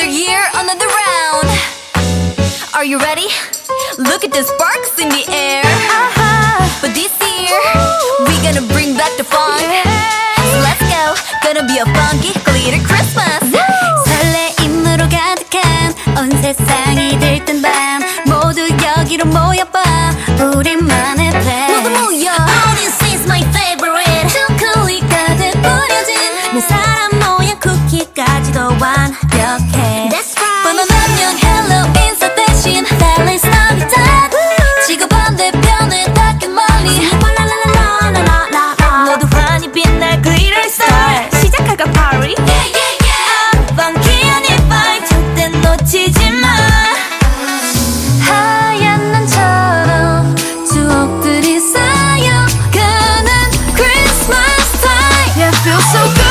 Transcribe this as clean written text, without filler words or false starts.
year, another round. Are you ready? Look at the sparks in the air. But this year, we gonna bring back the fun. So let's go, gonna be a funky glitter Christmas. 설레임으로 가득한 온 세상이 들뜬 밤 모두 여기로 모여봐 우리만의 place. 모두 모여. Oh, this is my favorite. 초콜릿 가득 뿌려진 내 사랑 모양 쿠키까지도 완벽해. That's right. 번호는 명 hello 인사 대신 달린 스타일이다. 지구 반대편에 닿게 멀리 모두 환히 빛날 glitter star. 시작할까 party? Yeah, yeah, yeah. funky한 이 vibe 절대 놓치지 마. 하얀 난처럼 추억들이 쌓여가는 Christmas time. Yeah, feels so good.